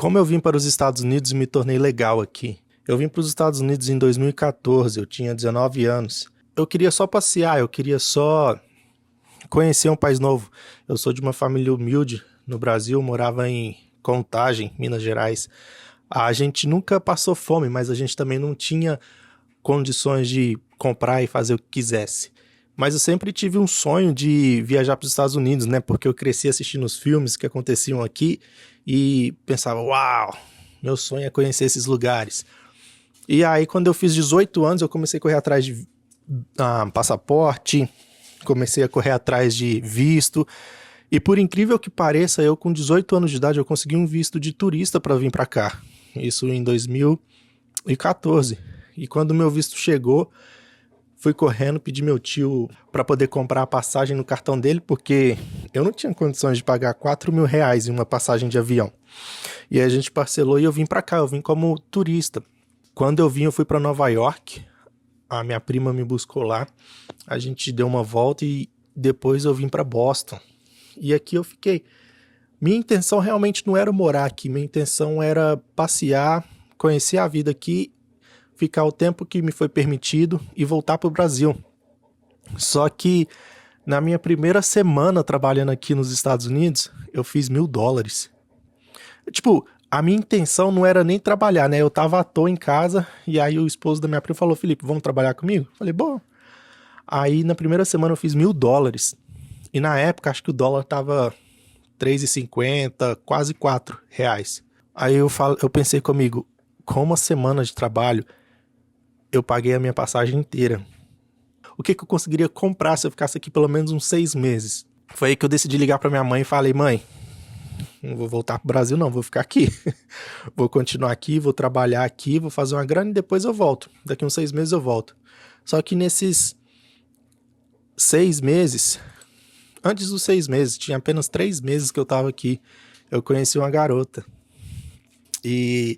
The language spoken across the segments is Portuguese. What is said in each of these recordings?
Como eu vim para os Estados Unidos e me tornei legal aqui? Eu vim para os Estados Unidos em 2014, eu tinha 19 anos. Eu queria só passear, eu queria só conhecer um país novo. Eu sou de uma família humilde no Brasil, morava em Contagem, Minas Gerais. A gente nunca passou fome, mas a gente também não tinha condições de comprar e fazer o que quisesse. Mas eu sempre tive um sonho de viajar para os Estados Unidos, né? Porque eu cresci assistindo os filmes que aconteciam aqui e pensava, uau, meu sonho é conhecer esses lugares. E aí, quando eu fiz 18 anos, eu comecei a correr atrás de passaporte, comecei a correr atrás de visto. E por incrível que pareça, eu com 18 anos de idade, eu consegui um visto de turista para vir para cá. Isso em 2014. E quando meu visto chegou, fui correndo, pedi meu tio para poder comprar a passagem no cartão dele, porque eu não tinha condições de pagar R$ 4.000 em uma passagem de avião. E aí a gente parcelou e eu vim para cá, eu vim como turista. Quando eu vim, eu fui para Nova York, a minha prima me buscou lá, a gente deu uma volta e depois eu vim para Boston. E aqui eu fiquei. Minha intenção realmente não era morar aqui, minha intenção era passear, conhecer a vida aqui, ficar o tempo que me foi permitido e voltar para o Brasil. Só que na minha primeira semana trabalhando aqui nos Estados Unidos, eu fiz $1.000. Tipo, a minha intenção não era nem trabalhar, né? Eu tava à toa em casa e aí o esposo da minha prima falou, Felipe, vamos trabalhar comigo? Eu falei, bom. Aí na primeira semana eu fiz $1.000. E na época acho que o dólar tava 3,50, quase R$ 4. Aí eu pensei comigo, com uma semana de trabalho, eu paguei a minha passagem inteira. O que eu conseguiria comprar se eu ficasse aqui pelo menos uns 6 meses? Foi aí que eu decidi ligar pra minha mãe e falei, mãe, não vou voltar pro Brasil não, vou ficar aqui. Vou continuar aqui, vou trabalhar aqui, vou fazer uma grana e depois eu volto. Daqui uns 6 meses eu volto. Só que nesses 6 meses, antes dos 6 meses, tinha apenas 3 meses que eu tava aqui, eu conheci uma garota. E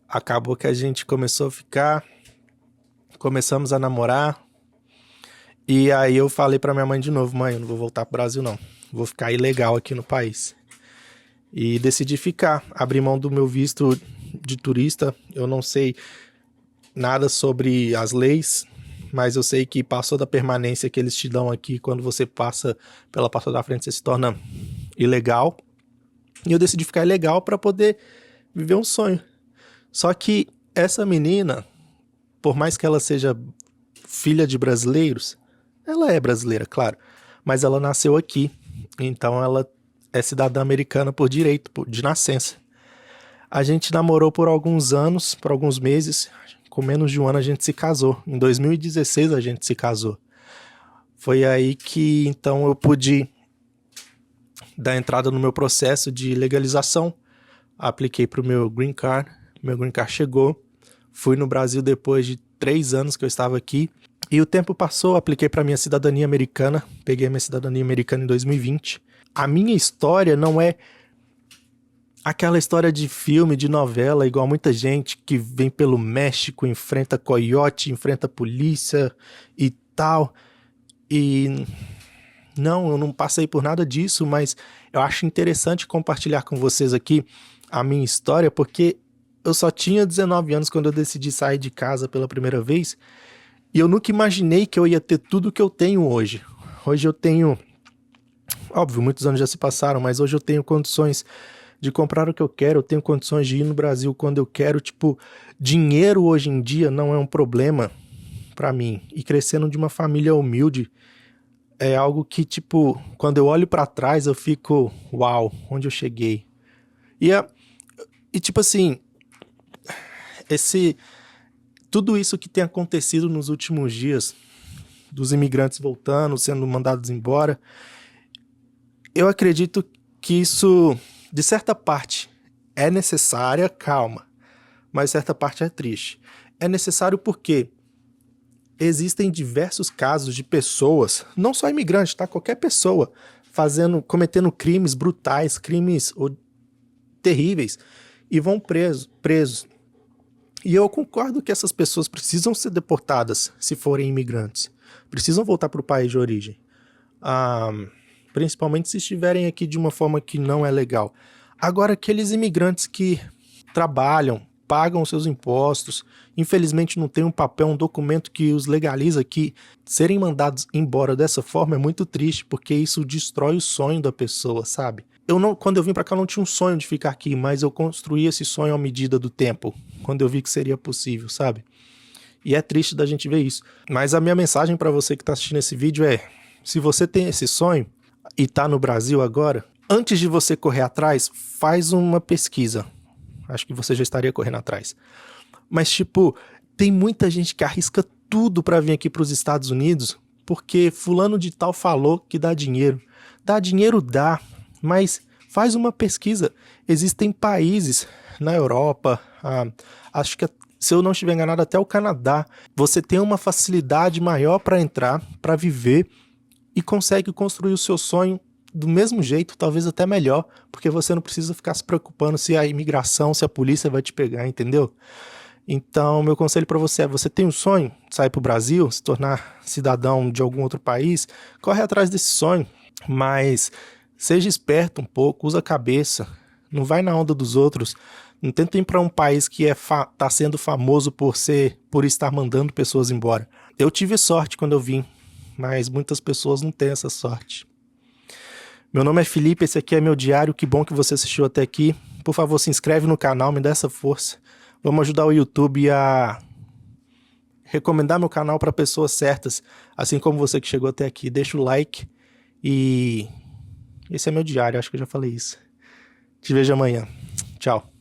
acabou que a gente começou a ficar, começamos a namorar. E aí eu falei pra minha mãe de novo, mãe, eu não vou voltar pro Brasil não, vou ficar ilegal aqui no país. E decidi ficar, abrir mão do meu visto de turista. Eu não sei nada sobre as leis, mas eu sei que passou da permanência que eles te dão aqui, quando você passa pela porta da frente, você se torna ilegal. E eu decidi ficar ilegal para poder viver um sonho. Só que essa menina, por mais que ela seja filha de brasileiros, ela é brasileira, claro, mas ela nasceu aqui, então ela é cidadã americana por direito, de nascença. A gente namorou por alguns anos, por alguns meses, com menos de um ano a gente se casou. Em 2016 a gente se casou. Foi aí que então eu pude dar entrada no meu processo de legalização. Apliquei para o meu green card chegou. Fui no Brasil depois de 3 anos que eu estava aqui. E o tempo passou, apliquei para minha cidadania americana. Peguei a minha cidadania americana em 2020. A minha história não é aquela história de filme, de novela, igual muita gente que vem pelo México, enfrenta coiote, enfrenta polícia e tal. E não, eu não passei por nada disso, mas eu acho interessante compartilhar com vocês aqui a minha história, porque eu só tinha 19 anos quando eu decidi sair de casa pela primeira vez, e eu nunca imaginei que eu ia ter tudo que eu tenho hoje. Hoje eu tenho, óbvio, muitos anos já se passaram, mas hoje eu tenho condições de comprar o que eu quero, eu tenho condições de ir no Brasil quando eu quero. Tipo, dinheiro hoje em dia não é um problema pra mim. E crescendo de uma família humilde é algo que, tipo, quando eu olho pra trás eu fico, uau, onde eu cheguei. E tipo assim, tudo isso que tem acontecido nos últimos dias, dos imigrantes voltando, sendo mandados embora, eu acredito que isso, de certa parte, é necessária, calma, mas certa parte é triste. É necessário porque existem diversos casos de pessoas, não só imigrantes, tá? Qualquer pessoa cometendo crimes brutais, crimes terríveis, e vão presos. E eu concordo que essas pessoas precisam ser deportadas se forem imigrantes. Precisam voltar para o país de origem. Principalmente se estiverem aqui de uma forma que não é legal. Agora, aqueles imigrantes que trabalham, pagam seus impostos, infelizmente não tem um papel, um documento que os legaliza aqui, serem mandados embora dessa forma é muito triste, porque isso destrói o sonho da pessoa, sabe? Quando eu vim pra cá, eu não tinha um sonho de ficar aqui, mas eu construí esse sonho à medida do tempo, quando eu vi que seria possível, sabe? E é triste da gente ver isso. Mas a minha mensagem pra você que tá assistindo esse vídeo é: se você tem esse sonho e tá no Brasil agora, antes de você correr atrás, faz uma pesquisa. Acho que você já estaria correndo atrás. Mas, tipo, tem muita gente que arrisca tudo pra vir aqui pros Estados Unidos porque fulano de tal falou que dá dinheiro. Dá dinheiro, dá, mas faz uma pesquisa. Existem países na Europa, acho que, se eu não estiver enganado, até o Canadá. Você tem uma facilidade maior para entrar, para viver e consegue construir o seu sonho do mesmo jeito, talvez até melhor, porque você não precisa ficar se preocupando se a imigração, se a polícia vai te pegar, entendeu? Então, meu conselho para você é: você tem um sonho de sair pro Brasil, se tornar cidadão de algum outro país, corre atrás desse sonho, mas seja esperto um pouco, usa a cabeça, não vai na onda dos outros, não tenta ir para um país que tá sendo famoso por estar mandando pessoas embora. Eu tive sorte quando eu vim, mas muitas pessoas não têm essa sorte. Meu nome é Felipe, esse aqui é meu diário, que bom que você assistiu até aqui. Por favor, se inscreve no canal, me dá essa força. Vamos ajudar o YouTube a recomendar meu canal para pessoas certas, assim como você que chegou até aqui. Deixa o like e esse é meu diário, acho que eu já falei isso. Te vejo amanhã. Tchau.